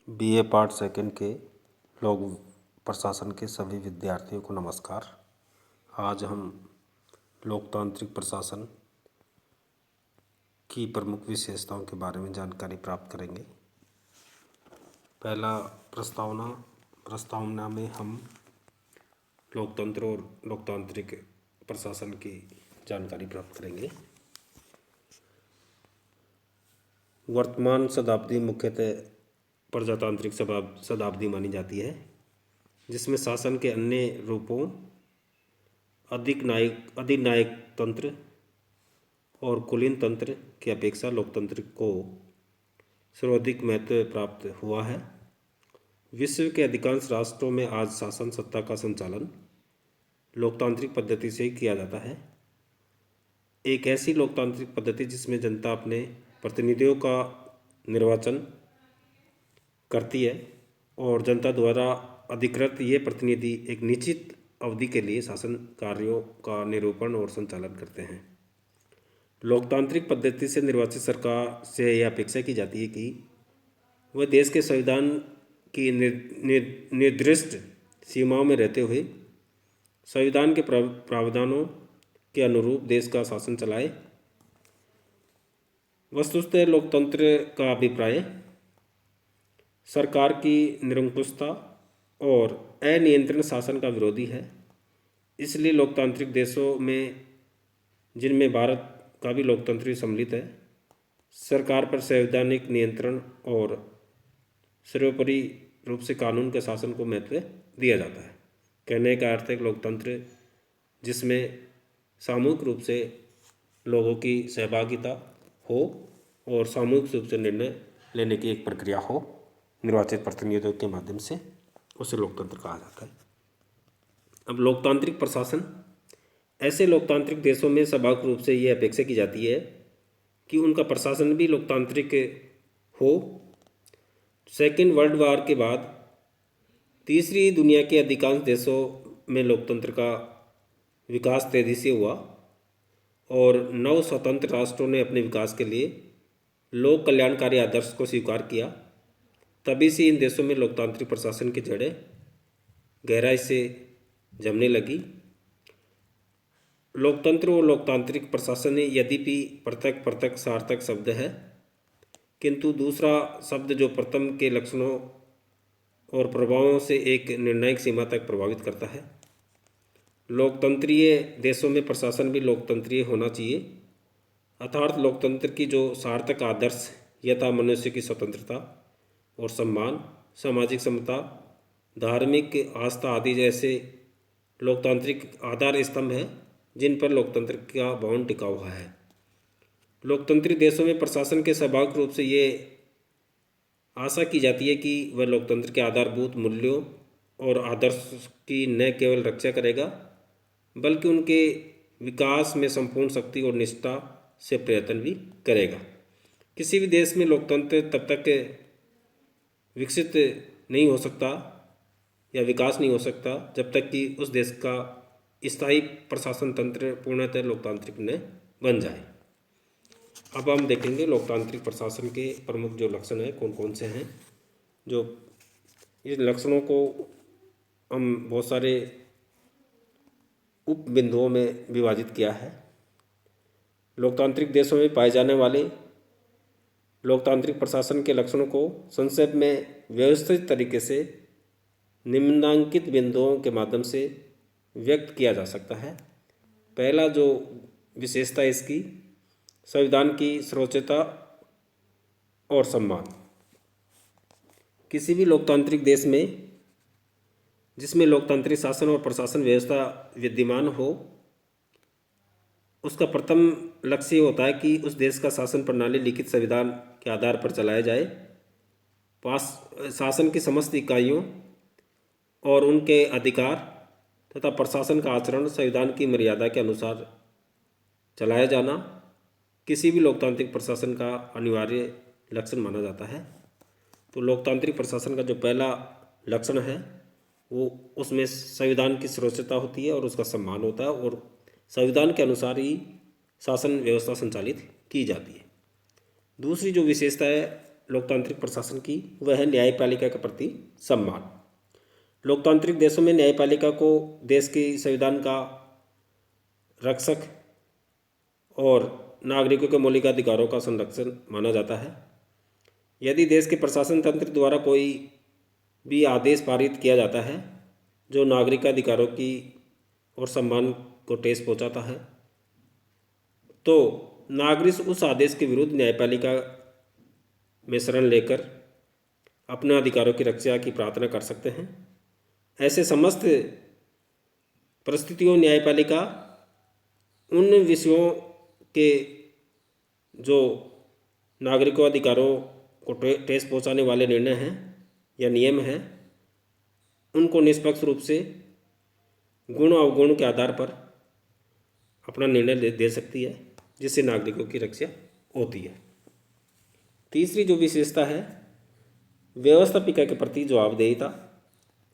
BA part second के लोक प्रशासन के सभी विद्यार्थियों को नमस्कार। आज हम लोकतांत्रिक प्रशासन की प्रमुख विशेषताओं के बारे में जानकारी प्राप्त करेंगे। पहला प्रस्तावना में हम लोकतंत्र और लोकतांत्रिक प्रशासन की जानकारी प्राप्त करेंगे। वर्तमान शताब्दी मुख्यतः प्रजातांत्रिक शताब्दी मानी जाती है, जिसमें शासन के अन्य रूपों अधिनायक तंत्र और कुलीन तंत्र की अपेक्षा लोकतंत्र को सर्वाधिक महत्व प्राप्त हुआ है। विश्व के अधिकांश राष्ट्रों में आज शासन सत्ता का संचालन लोकतांत्रिक पद्धति से ही किया जाता है। एक ऐसी लोकतांत्रिक पद्धति जिसमें जनता अपने प्रतिनिधियों का निर्वाचन करती है और जनता द्वारा अधिकृत ये प्रतिनिधि एक निश्चित अवधि के लिए शासन कार्यों का निरूपण और संचालन करते हैं। लोकतांत्रिक पद्धति से निर्वाचित सरकार से यह अपेक्षा की जाती है कि वह देश के संविधान की निर्दिष्ट सीमाओं में रहते हुए संविधान के प्रावधानों के अनुरूप देश का शासन चलाए। वस्तुतः लोकतंत्र का अभिप्राय सरकार की निरंकुशता और अनियंत्रित शासन का विरोधी है। इसलिए लोकतांत्रिक देशों में, जिनमें भारत का भी लोकतंत्र सम्मिलित है, सरकार पर संवैधानिक नियंत्रण और सर्वोपरि रूप से कानून के शासन को महत्व दिया जाता है। कहने का अर्थ है कि लोकतंत्र जिसमें सामूहिक रूप से लोगों की सहभागिता हो और सामूहिक रूप से निर्णय लेने की एक प्रक्रिया हो निर्वाचित प्रतिनिधियों के माध्यम से, उसे लोकतंत्र कहा जाता है। अब लोकतांत्रिक प्रशासन, ऐसे लोकतांत्रिक देशों में स्वाभाविक रूप से ये अपेक्षा की जाती है कि उनका प्रशासन भी लोकतांत्रिक हो। सेकेंड वर्ल्ड वॉर के बाद तीसरी दुनिया के अधिकांश देशों में लोकतंत्र का विकास तेजी से हुआ और नव स्वतंत्र राष्ट्रों ने अपने विकास के लिए लोक कल्याणकारी आदर्श को स्वीकार किया। तभी से इन देशों में लोकतांत्रिक प्रशासन की जड़ें गहराई से जमने लगी। लोकतंत्र और लोकतांत्रिक प्रशासन यद्यपि पृथक सार्थक शब्द है, किंतु दूसरा शब्द जो प्रथम के लक्षणों और प्रभावों से एक निर्णायक सीमा तक प्रभावित करता है। लोकतंत्रीय देशों में प्रशासन भी लोकतंत्रीय होना चाहिए, अर्थात लोकतंत्र की जो सार्थक आदर्श यथा मनुष्य की स्वतंत्रता और सम्मान, सामाजिक समता, धार्मिक आस्था आदि जैसे लोकतांत्रिक आधार स्तंभ हैं, जिन पर लोकतंत्र का भवन टिका हुआ है। लोकतंत्री देशों में प्रशासन के स्वाभाविक रूप से ये आशा की जाती है कि वह लोकतंत्र के आधारभूत मूल्यों और आदर्श की न केवल रक्षा करेगा, बल्कि उनके विकास में संपूर्ण शक्ति और निष्ठा से प्रयत्न भी करेगा। किसी भी देश में लोकतंत्र तब तक विकसित नहीं हो सकता या विकास नहीं हो सकता जब तक कि उस देश का स्थायी प्रशासन तंत्र पूर्णतः लोकतांत्रिक न बन जाए। अब हम देखेंगे लोकतांत्रिक प्रशासन के प्रमुख जो लक्षण हैं कौन कौन से हैं। जो इस लक्षणों को हम बहुत सारे उप बिंदुओं में विभाजित किया है। लोकतांत्रिक देशों में पाए जाने वाले लोकतांत्रिक प्रशासन के लक्षणों को संक्षेप में व्यवस्थित तरीके से निम्नांकित बिंदुओं के माध्यम से व्यक्त किया जा सकता है। पहला जो विशेषता है इसकी, संविधान की सर्वोच्चता और सम्मान। किसी भी लोकतांत्रिक देश में जिसमें लोकतांत्रिक शासन और प्रशासन व्यवस्था विद्यमान हो, उसका प्रथम लक्ष्य होता है कि उस देश का शासन प्रणाली लिखित संविधान के आधार पर चलाया जाए। शासन की समस्त इकाइयों और उनके अधिकार तथा प्रशासन का आचरण संविधान की मर्यादा के अनुसार चलाया जाना किसी भी लोकतांत्रिक प्रशासन का अनिवार्य लक्षण माना जाता है। तो लोकतांत्रिक प्रशासन का जो पहला लक्षण है वो उसमें संविधान की सर्वोच्चता होती है और उसका सम्मान होता है और संविधान के अनुसार ही शासन व्यवस्था संचालित की जाती है। दूसरी जो विशेषता है लोकतांत्रिक प्रशासन की, वह है न्यायपालिका के प्रति सम्मान। लोकतांत्रिक देशों में न्यायपालिका को देश की संविधान का रक्षक और नागरिकों के मौलिक अधिकारों का संरक्षण माना जाता है। यदि देश के प्रशासन तंत्र द्वारा कोई भी आदेश पारित किया जाता है जो नागरिक अधिकारों की और सम्मान को ठेस पहुंचाता है, तो नागरिक उस आदेश के विरुद्ध न्यायपालिका में शरण लेकर अपने अधिकारों की रक्षा की प्रार्थना कर सकते हैं। ऐसे समस्त परिस्थितियों न्यायपालिका उन विषयों के जो नागरिकों अधिकारों को ठेस पहुंचाने वाले निर्णय हैं या नियम हैं, उनको निष्पक्ष रूप से गुण अवगुण के आधार पर अपना निर्णय दे सकती है, जिससे नागरिकों की रक्षा होती है। तीसरी जो विशेषता है, व्यवस्थापिका के प्रति जवाबदेहिता।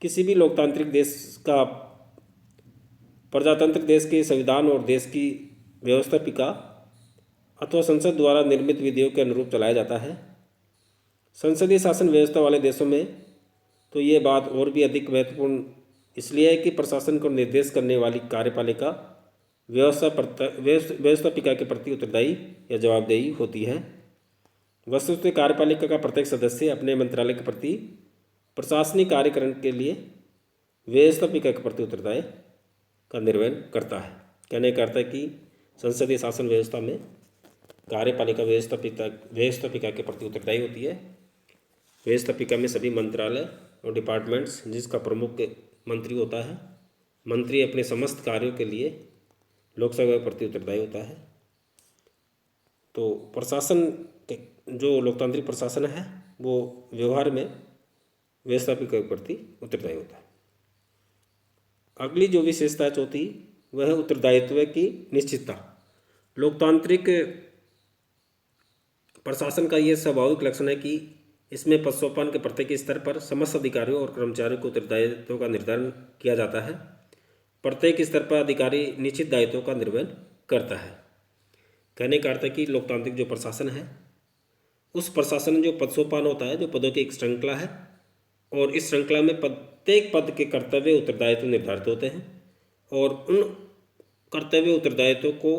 किसी भी लोकतांत्रिक देश का प्रजातंत्र देश के संविधान और देश की व्यवस्थापिका अथवा संसद द्वारा निर्मित विधियों के अनुरूप चलाया जाता है। संसदीय शासन व्यवस्था वाले देशों में तो ये बात और भी अधिक महत्वपूर्ण इसलिए है कि प्रशासन को निर्देश करने वाली कार्यपालिका व्यवस्थापिका के प्रति उत्तरदायी या जवाबदेही होती है। वस्तुतः कार्यपालिका का प्रत्येक सदस्य अपने मंत्रालय के प्रति प्रशासनिक कार्यकरण के लिए व्यवस्थापिका के प्रति उत्तरदायी का निर्वहन करता है। कहने का अर्थ है कि संसदीय शासन व्यवस्था में कार्यपालिका व्यवस्थापिका के प्रति उत्तरदायी होती है। व्यवस्थापिका में सभी मंत्रालय और डिपार्टमेंट्स जिसका प्रमुख मंत्री होता है, मंत्री अपने समस्त कार्यों के लिए लोकसभा के प्रति उत्तरदायी होता है। तो प्रशासन जो लोकतांत्रिक प्रशासन है वो व्यवहार में व्यवस्थापिका के प्रति उत्तरदायी होता है। अगली जो विशेषता है चौथी, वह है उत्तरदायित्व की निश्चितता। लोकतांत्रिक प्रशासन का यह स्वाभाविक लक्षण है कि इसमें पद सोपान के प्रत्येक स्तर पर समस्त अधिकारियों और कर्मचारियों को उत्तरदायित्व का निर्धारण किया जाता है। प्रत्येक स्तर पर अधिकारी निश्चित दायित्वों का निर्वहन करता है। कहने का अर्थ है कि लोकतांत्रिक जो प्रशासन है, उस प्रशासन में जो पद सोपान होता है, जो पदों की एक श्रृंखला है, और इस श्रृंखला में प्रत्येक पद के कर्तव्य उत्तरदायित्व निर्धारित होते हैं और उन कर्तव्य उत्तरदायित्व को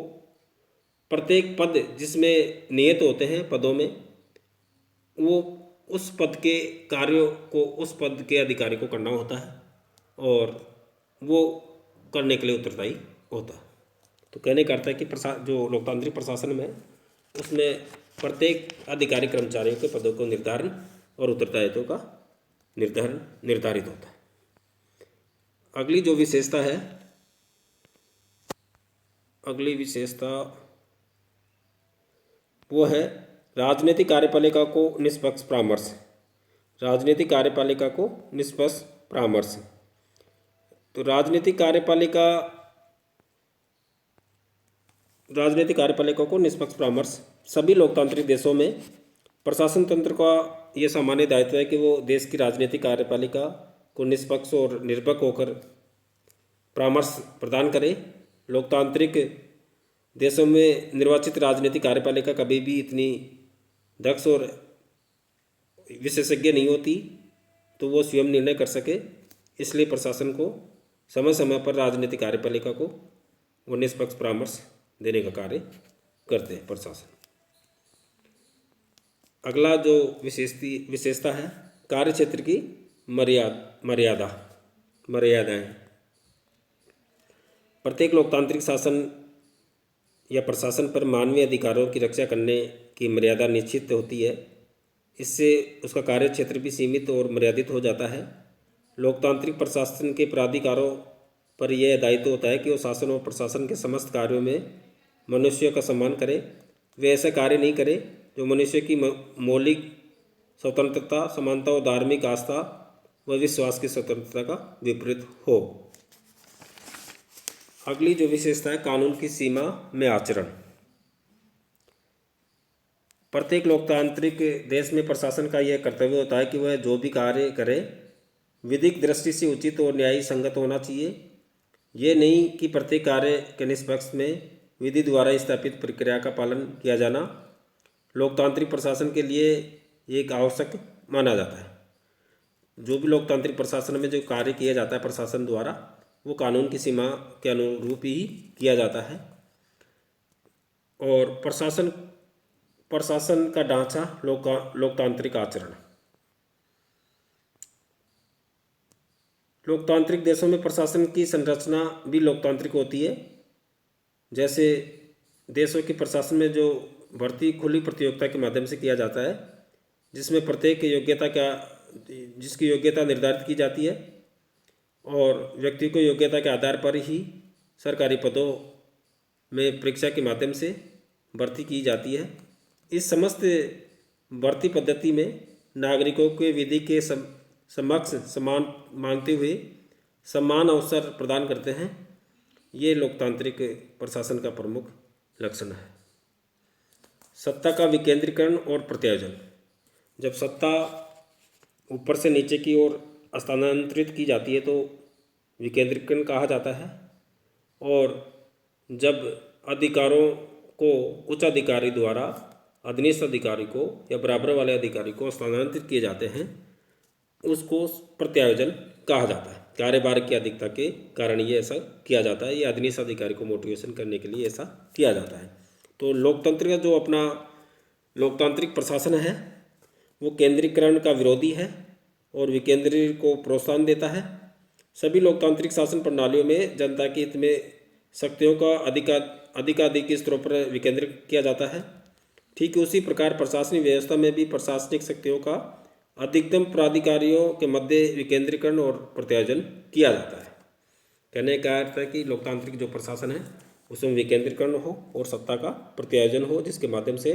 प्रत्येक पद जिसमें नियत होते हैं पदों में, वो उस पद के कार्यों को उस पद के अधिकारी को करना होता है और वो करने के लिए उत्तरदायी होता है। तो कहने का अर्थ है कि जो लोकतांत्रिक प्रशासन में उसमें प्रत्येक अधिकारी कर्मचारियों के पदों को निर्धारण और उत्तरदायित्व का निर्धारित होता है। अगली विशेषता वो है राजनीतिक कार्यपालिका को निष्पक्ष परामर्श। राजनीतिक कार्यपालिका को निष्पक्ष परामर्श। तो राजनीतिक कार्यपालिका को निष्पक्ष परामर्श सभी लोकतांत्रिक देशों में प्रशासन तंत्र का यह सामान्य दायित्व है कि वो देश की राजनीतिक कार्यपालिका को निष्पक्ष और निरपेक्ष होकर परामर्श प्रदान करे। लोकतांत्रिक देशों में निर्वाचित राजनीतिक कार्यपालिका कभी भी इतनी दक्ष और विशेषज्ञ नहीं होती तो वो स्वयं निर्णय कर सके, इसलिए प्रशासन को समय समय पर राजनीतिक कार्यपालिका को वो निष्पक्ष परामर्श देने का कार्य करते हैं प्रशासन। अगला जो विशेषता है, कार्य क्षेत्र की मर्यादाएं। प्रत्येक लोकतांत्रिक शासन या प्रशासन पर मानवीय अधिकारों की रक्षा करने की मर्यादा निश्चित होती है। इससे उसका कार्य क्षेत्र भी सीमित और मर्यादित हो जाता है। लोकतांत्रिक प्रशासन के प्राधिकारों पर यह दायित्व होता है कि वो शासन और प्रशासन के समस्त कार्यों में मनुष्य का सम्मान करे। वे ऐसे कार्य नहीं करे जो मनुष्य की मौलिक स्वतंत्रता, समानता और धार्मिक आस्था व विश्वास की स्वतंत्रता का विपरीत हो। अगली जो विशेषता है, कानून की सीमा में आचरण। प्रत्येक लोकतांत्रिक देश में प्रशासन का यह कर्तव्य होता है कि वह जो भी कार्य करे विधिक दृष्टि से उचित और न्याय संगत होना चाहिए। ये नहीं कि प्रत्येक कार्य के निष्पक्ष में विधि द्वारा स्थापित प्रक्रिया का पालन किया जाना। लोकतांत्रिक प्रशासन के लिए ये एक आवश्यक माना जाता है। जो भी लोकतांत्रिक प्रशासन में जो कार्य किया जाता है प्रशासन द्वारा, वो कानून की सीमा के अनुरूप ही किया जाता है। और प्रशासन का ढांचा लोकतांत्रिक आचरण। लोकतांत्रिक देशों में प्रशासन की संरचना भी लोकतांत्रिक होती है। जैसे देशों के प्रशासन में जो भर्ती खुली प्रतियोगिता के माध्यम से किया जाता है, जिसमें प्रत्येक जिसकी योग्यता निर्धारित की जाती है और व्यक्ति को योग्यता के आधार पर ही सरकारी पदों में परीक्षा के माध्यम से भर्ती की जाती है। इस समस्त भर्ती पद्धति में नागरिकों के विधि के समक्ष समान मानते हुए समान अवसर प्रदान करते हैं। ये लोकतांत्रिक प्रशासन का प्रमुख लक्षण है। सत्ता का विकेंद्रीकरण और प्रत्यायोजन। जब सत्ता ऊपर से नीचे की ओर स्थानांतरित की जाती है तो विकेंद्रीकरण कहा जाता है। और जब अधिकारों को उच्च अधिकारी द्वारा अधीनस्थ अधिकारी को या बराबर वाले अधिकारी को स्थानांतरित किए जाते हैं, उसको प्रत्यायोजन कहा जाता है। कार्यभार की अधिकता के कारण ये ऐसा किया जाता है। ये अधीनस्थ अधिकारी को मोटिवेशन करने के लिए ऐसा किया जाता है। तो लोकतंत्र का जो अपना लोकतांत्रिक प्रशासन है वो केंद्रीकरण का विरोधी है और विकेंद्रीकरण को प्रोत्साहन देता है। सभी लोकतांत्रिक शासन प्रणालियों में जनता के हित में शक्तियों का अधिकाधिक स्तरों पर विकेंद्रित किया जाता है। ठीक उसी प्रकार प्रशासनिक व्यवस्था में भी प्रशासनिक शक्तियों का अधिकतम प्राधिकारियों के मध्य विकेंद्रीकरण और प्रत्यायोजन किया जाता है। कहने का अर्थ है कि लोकतांत्रिक जो प्रशासन है उसमें विकेंद्रीकरण हो और सत्ता का प्रत्यायोजन हो, जिसके माध्यम से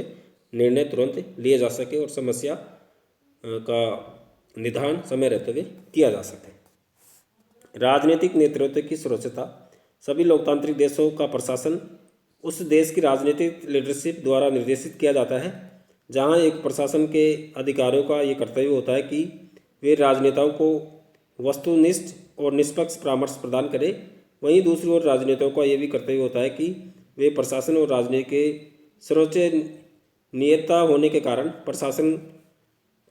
निर्णय तुरंत लिए जा सके और समस्या का निदान समय रहते हुए किया जा सके। राजनीतिक नेतृत्व की सुरक्षता। सभी लोकतांत्रिक देशों का प्रशासन उस देश की राजनीतिक लीडरशिप द्वारा निर्देशित किया जाता है। जहां एक प्रशासन के अधिकारियों का ये कर्तव्य होता है कि वे राजनेताओं को वस्तुनिष्ठ और निष्पक्ष परामर्श प्रदान करें, वहीं दूसरी ओर राजनेताओं का ये भी कर्तव्य होता है कि वे प्रशासन और राजनीति के सर्वोच्च नियता होने के कारण प्रशासन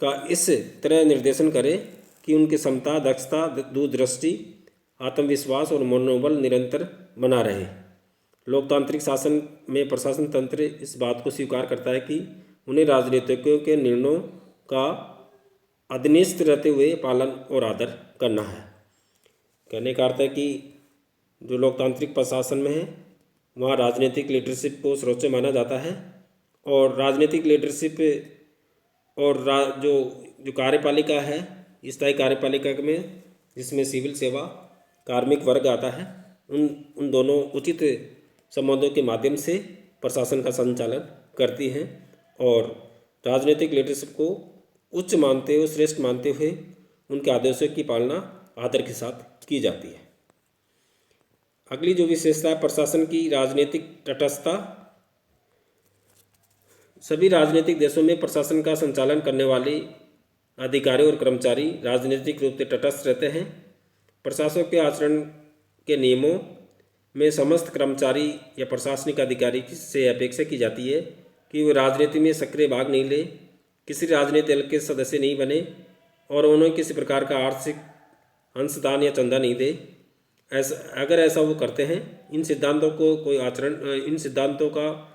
का इस तरह निर्देशन करें कि उनकी क्षमता, दक्षता, दूरदृष्टि, आत्मविश्वास और मनोबल निरंतर बना रहे। लोकतांत्रिक शासन में प्रशासन तंत्र इस बात को स्वीकार करता है कि उन्हें राजनीतिज्ञों के निर्णयों का अधीनस्थ रहते हुए पालन और आदर करना है। कहने का अर्थ है कि जो लोकतांत्रिक प्रशासन में है वहाँ राजनीतिक लीडरशिप को सर्वोच्च माना जाता है और राजनीतिक लीडरशिप और जो कार्यपालिका है, स्थायी कार्यपालिका में जिसमें सिविल सेवा कार्मिक वर्ग आता है, उन दोनों उचित संबंधों के माध्यम से प्रशासन का संचालन करती हैं और राजनीतिक लीडरशिप को उच्च मानते हुए, श्रेष्ठ मानते हुए उनके आदेशों की पालना आदर के साथ की जाती है। अगली जो विशेषता है प्रशासन की राजनीतिक तटस्थता। सभी राजनीतिक देशों में प्रशासन का संचालन करने वाले अधिकारी और कर्मचारी राजनीतिक रूप से तटस्थ रहते हैं। प्रशासक के आचरण के नियमों में समस्त कर्मचारी या प्रशासनिक अधिकारी से अपेक्षा की जाती है कि वे राजनीति में सक्रिय भाग नहीं ले, किसी राजनीतिक दल के सदस्य नहीं बने और उन्हें किसी प्रकार का आर्थिक अंशदान या चंदा नहीं दे। अगर ऐसा वो करते हैं, इन सिद्धांतों का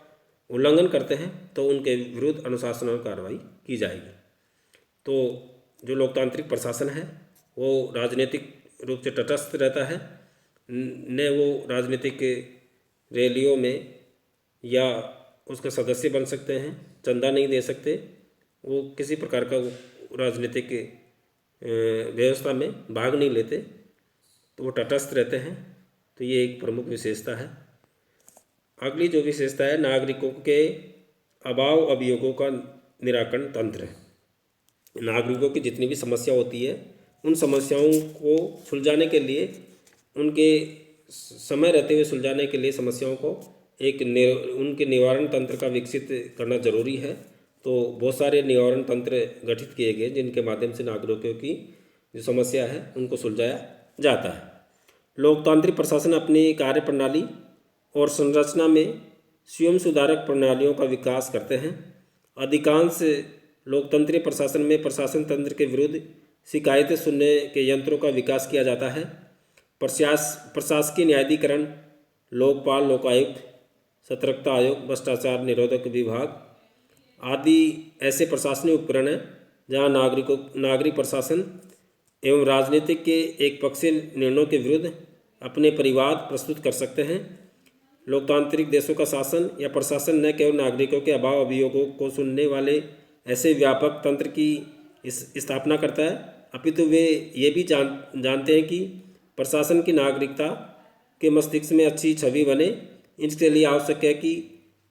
उल्लंघन करते हैं तो उनके विरुद्ध अनुशासनात्मक कार्रवाई की जाएगी। तो जो लोकतांत्रिक प्रशासन है वो राजनीतिक रूप से तटस्थ रहता है, न वो राजनीतिक रैलियों में या उसके सदस्य बन सकते हैं, चंदा नहीं दे सकते, वो किसी प्रकार का राजनीतिक व्यवस्था में भाग नहीं लेते, तो वो तटस्थ रहते हैं। तो ये एक प्रमुख विशेषता है। अगली जो विशेषता है नागरिकों के अभाव अभियोगों का निराकरण तंत्र। नागरिकों की जितनी भी समस्या होती है उन समस्याओं को सुलझाने के लिए, उनके समय रहते हुए सुलझाने के लिए समस्याओं को उनके निवारण तंत्र का विकसित करना जरूरी है। तो बहुत सारे निवारण तंत्र गठित किए गए जिनके माध्यम से नागरिकों की जो समस्या है उनको सुलझाया जाता है। लोकतांत्रिक प्रशासन अपनी कार्य प्रणाली और संरचना में स्वयं सुधारक प्रणालियों का विकास करते हैं। अधिकांश लोकतंत्रीय प्रशासन में प्रशासन तंत्र के विरुद्ध शिकायतें सुनने के यंत्रों का विकास किया जाता है। प्रशासकीय न्यायाधिकरण, लोकपाल, लोकायुक्त, सतर्कता आयोग, भ्रष्टाचार निरोधक विभाग आदि ऐसे प्रशासनिक उपकरण हैं जहाँ नागरिक प्रशासन एवं राजनीतिक के एक पक्षीय निर्णयों के विरुद्ध अपने परिवाद प्रस्तुत कर सकते हैं। लोकतांत्रिक देशों का शासन या प्रशासन न केवल नागरिकों के अभाव अभियोगों को सुनने वाले ऐसे व्यापक तंत्र की स्थापना करता है, अपितु वे ये भी जानते हैं कि प्रशासन की नागरिकता के मस्तिष्क में अच्छी छवि बने। इसके लिए आवश्यक है कि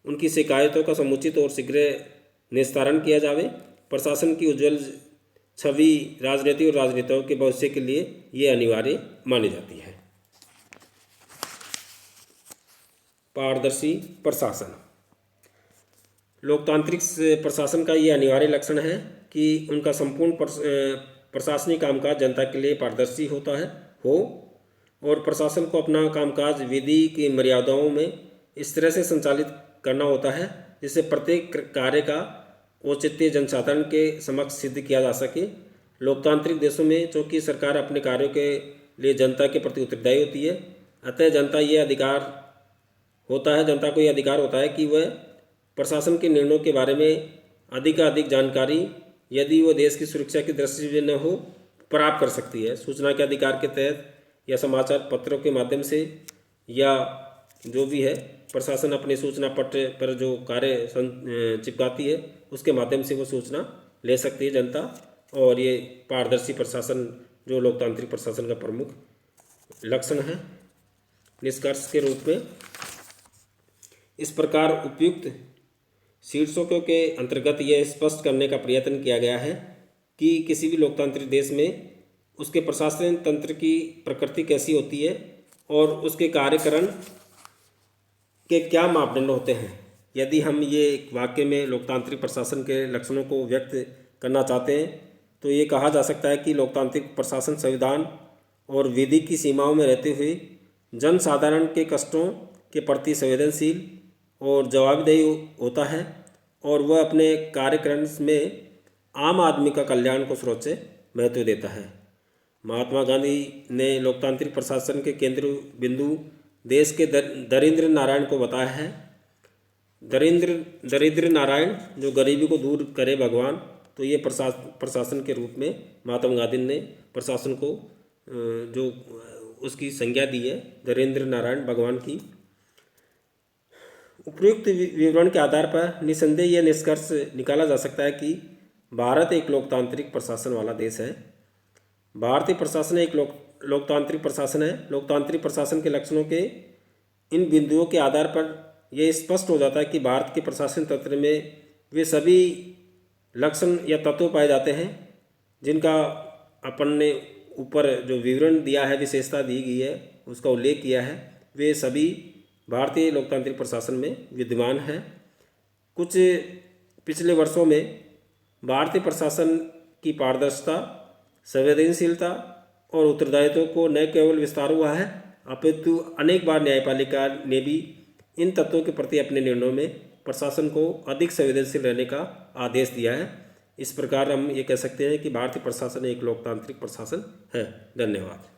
उनकी शिकायतों का समुचित और शीघ्र निस्तारण किया जावे। प्रशासन की उज्ज्वल छवि राजनीति और राजनेताओं के भविष्य के लिए ये अनिवार्य मानी जाती है। पारदर्शी प्रशासन। लोकतांत्रिक प्रशासन का ये अनिवार्य लक्षण है कि उनका संपूर्ण प्रशासनिक कामकाज जनता के लिए पारदर्शी हो और प्रशासन को अपना कामकाज विधि की मर्यादाओं में इस तरह से संचालित करना होता है जिससे प्रत्येक कार्य का औचित्य जनसाधारण के समक्ष सिद्ध किया जा सके। लोकतांत्रिक देशों में चूँकि सरकार अपने कार्यों के लिए जनता के प्रति उत्तरदायी होती है, अतः जनता को यह अधिकार होता है कि वह प्रशासन के निर्णयों के बारे में अधिक जानकारी, यदि वह देश की सुरक्षा की दृष्टि से न हो, प्राप्त कर सकती है। सूचना के अधिकार के तहत या समाचार पत्रों के माध्यम से या जो भी है, प्रशासन अपने सूचना पत्र पर जो कार्य चिपकाती है उसके माध्यम से वो सूचना ले सकती है जनता। और ये पारदर्शी प्रशासन जो लोकतांत्रिक प्रशासन का प्रमुख लक्षण है। निष्कर्ष के रूप में इस प्रकार उपयुक्त शीर्षकों के अंतर्गत यह स्पष्ट करने का प्रयत्न किया गया है कि किसी भी लोकतांत्रिक देश में उसके प्रशासन तंत्र की प्रकृति कैसी होती है और उसके कार्यकरण के क्या मापदंड होते हैं। यदि हम ये एक वाक्य में लोकतांत्रिक प्रशासन के लक्षणों को व्यक्त करना चाहते हैं तो ये कहा जा सकता है कि लोकतांत्रिक प्रशासन संविधान और विधि की सीमाओं में रहते हुए जनसाधारण के कष्टों के प्रति संवेदनशील और जवाबदेही होता है और वह अपने कार्यक्रम में आम आदमी का कल्याण को सर्वोच्च महत्व देता है। महात्मा गांधी ने लोकतांत्रिक प्रशासन के केंद्र बिंदु देश के दरिद्र नारायण को बताया है। दरिद्र नारायण जो गरीबी को दूर करे भगवान, तो ये प्रशासन के रूप में महात्मा गांधी ने प्रशासन को जो उसकी संज्ञा दी है, दरिद्र नारायण भगवान की। उपयुक्त विवरण के आधार पर निसंदेह यह निष्कर्ष निकाला जा सकता है कि भारत एक लोकतांत्रिक प्रशासन वाला देश है। भारतीय प्रशासन एक लोकतांत्रिक प्रशासन है। लोकतांत्रिक प्रशासन के लक्षणों के इन बिंदुओं के आधार पर यह स्पष्ट हो जाता है कि भारत के प्रशासन तंत्र में वे सभी लक्षण या तत्व पाए जाते हैं जिनका अपन ने ऊपर जो विवरण दिया है, विशेषता दी गई है, उसका उल्लेख किया है, वे सभी भारतीय लोकतांत्रिक प्रशासन में विद्यमान है। कुछ पिछले वर्षों में भारतीय प्रशासन की पारदर्शिता, संवेदनशीलता और उत्तरदायित्व को न केवल विस्तार हुआ है, अपितु अनेक बार न्यायपालिका ने भी इन तत्वों के प्रति अपने निर्णयों में प्रशासन को अधिक संवेदनशील रहने का आदेश दिया है। इस प्रकार हम ये कह सकते हैं कि भारतीय प्रशासन एक लोकतांत्रिक प्रशासन है। धन्यवाद।